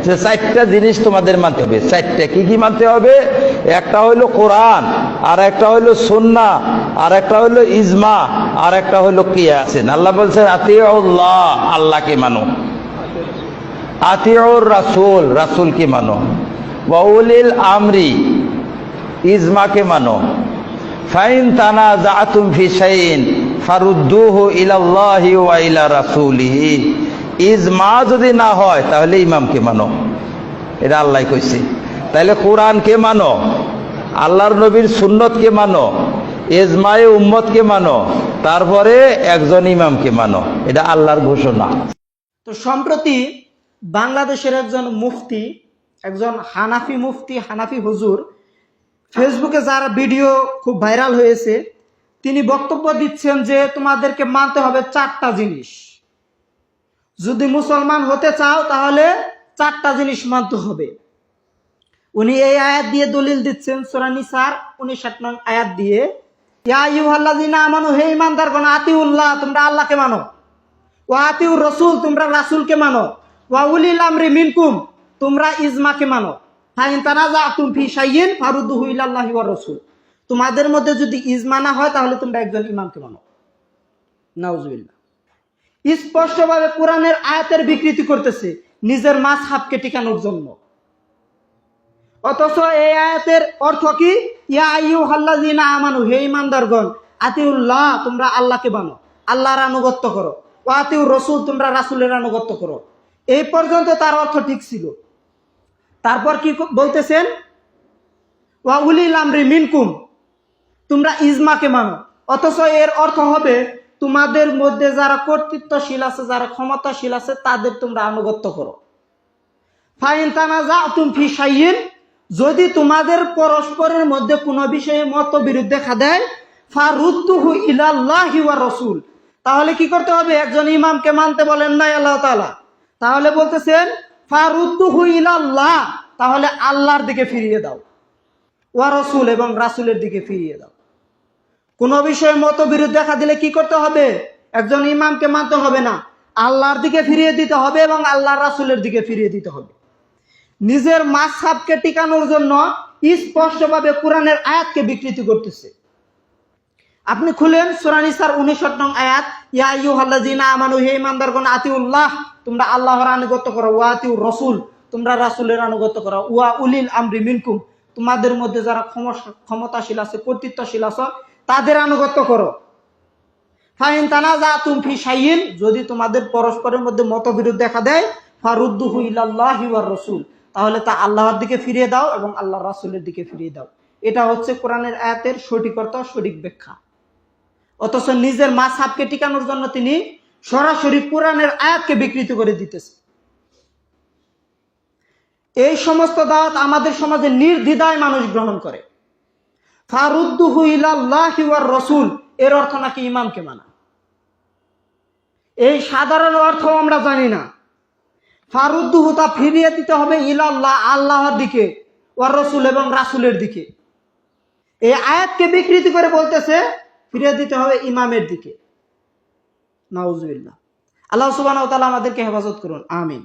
যে চারটা জিনিস তোমাদের মানতে হবে। চারটা কি কি মানতে হবে? একটা হইলো কোরআন, আর একটা হইলো সুন্নাহ, আর একটা হইলো ইজমা, আর একটা হইলো কিয়াস। আল্লাহ বলছেন আতিউল্লাহ, আল্লাহকে মানো, আতিউর রাসূল, রাসূলকে মানো, ওয়া উলিল আমরি, ইজমাকে মানো। ফাইন তানাযাতুম ফি শাইইন ফারুদ্দুহু ইলাল্লাহি ওয়া ইলা রাসূলিহি। ইজমা যদি না হয় তাহলে ইমামকে মানো, এটা আল্লাহ কইছে। তাহলে কোরআনকে মানো, আল্লাহর নবীর সুন্নতকে মানো, ইজমায়ে উম্মতকে মানো, তারপরে একজন ইমামকে মানো, এটা আল্লাহর ঘোষণা। তো সম্প্রতি বাংলাদেশের একজন মুফতি, একজন হানাফি মুফতি, হানাফি হুজুর, ফেসবুকে যার ভিডিও খুব ভাইরাল হয়েছে, তিনি বক্তব্য দিচ্ছেন যে তোমাদেরকে মানতে হবে চারটা জিনিস। যদি মুসলমান হতে চাও তাহলে চারটা জিনিস মানতে হবে। উনি এই আয়াত দিয়ে দলিল দিচ্ছেন, সূরা নিসার 59 নং আয়াত দিয়ে, ইয়া আইয়ুহাল্লাযিনা আমানু, হে ঈমানদারগণ, আতিউল্লাহ, তোমরা আল্লাহকে মানো, ওয়া আতিউর রাসূল, তোমরা রাসূলকে মানো, ওয়া উলিল আমরি মিনকুম, তোমরা ইজমাকে মানো। ফাইন তানাযাতুম ফি শাইইন ফারুদ্দুহু ইলাল্লাহি ওয়া রাসূল, তোমাদের মধ্যে যদি ইজমা না হয় তাহলে তোমরা একজন ইমামকে মানো। নাউজুবিল্লাহ। স্পষ্টভাবে কোরআনের আয়াতের বিকৃতি করতেছে নিজের মাযহাবকে টিকানোর জন্য। অথচ এই আয়াতের অর্থ কি? ইয়া আইয়ুহাল্লাযিনা আমানু, হে ঈমানদারগণ, আতিউল্লাহ, তোমরা আল্লাহকে মানো, আল্লাহর আনুগত্য করো, ওয়া আতিউর রাসূল, তোমরা রাসূলের আনুগত্য করো। এই পর্যন্ত তার অর্থ ঠিক ছিল। তারপর কি বলতেছেন? ওয়া উলিল আমরি মিনকুম, তোমরা ইজমাকে মানো। অথচ এর অর্থ হবে তোমাদের মধ্যে যারা কর্তৃত্বশীল আছে, যারা ক্ষমতাশীল আছে, তাদের তোমরা আনুগত্য করো। ফাইন তানাযাতুম ফি শাইইন, যদি তোমাদের পরস্পরের মধ্যে কোনো বিষয়ে মতবিরোধ দেখা দেয়, ফারুদ্দুহু ইলাল্লাহি ওয়া রাসূল, তাহলে কি করতে হবে? একজন ইমামকে মানতে বলেন নাই আল্লাহ তাআলা, তাহলে বলতেছেন ফারুদ্দুহু ইলাল্লাহ, তাহলে আল্লাহর দিকে ফিরিয়ে দাও, ওয়া রাসূল, এবং রাসূলের দিকে ফিরিয়ে দাও। কোন বিষয়ে মতবিরোধ দেখা দিলে কি করতে হবে? একজন ইমামকে মানতে হবে না, আল্লাহর দিকে ফিরিয়ে দিতে হবে এবং আল্লাহর রাসূলের দিকে ফিরিয়ে দিতে হবে। নিজের মাযহাবকে টিকানোর জন্য স্পষ্টভাবে কোরআনের আয়াতকে বিকৃতি করতেছে। আপনি খুলেন সূরা নিসার 59 নং আয়াত, ইয়া আইয়ুহাল্লাযিনা আমানু, হে ঈমানদারগণ, আতিউল্লাহ, তোমরা আল্লাহর আনুগত্য করো, ওয়া আতিউর রাসূল, তোমরা রাসূলের আনুগত্য করো, ওয়া উলিল আমরি মিনকুম, তোমাদের মধ্যে যারা ক্ষমতাশীল আছে, কর্তৃত্বশীল আছে, তাদের আনুগত্য করো। ফাইন তানাযাতুম ফি শাইইন, যদি তোমাদের পরস্পরের মধ্যে মতবিরোধ দেখা দেয়, ফারুদ্দুহু ইলাল্লাহি ওয়ার রাসূল, তাহলে তা আল্লাহর দিকে ফিরিয়ে দাও এবং আল্লাহর রাসূলের দিকে ফিরিয়ে দাও। এটা হচ্ছে কোরআনের আয়াতের সঠিক অর্থ, সঠিক ব্যাখ্যা। অথচ নিজের মাযহাবকে টিকানোর জন্য তিনি সরাসরি কোরআনের আয়াতকে বিকৃত করে দিতেছে। এই সমস্ত দাওয়াত আমাদের সমাজে নির্দ্বিধায় মানুষ গ্রহণ করে। ফারুদ্দুহু ইলাল্লাহি ওয়ার রাসূল, এর অর্থ নাকি ইমামকে মানা। এই সাধারণ অর্থ আমরা জানি না। ফারুদ্দুহু, তা ফিরিয়ে দিতে হবে ইলাল্লাহ, আল্লাহর দিকে, ওয়ার রাসূল, এবং রাসূলের দিকে। এই আয়াতকে বিকৃতি করে বলতেছে ফিরিয়ে দিতে হবে ইমামের দিকে। নাউজুবিল্লাহ। আল্লাহ সুবহানাহু ওয়া তাআলা আমাদেরকে হেফাজত করুন, আমিন।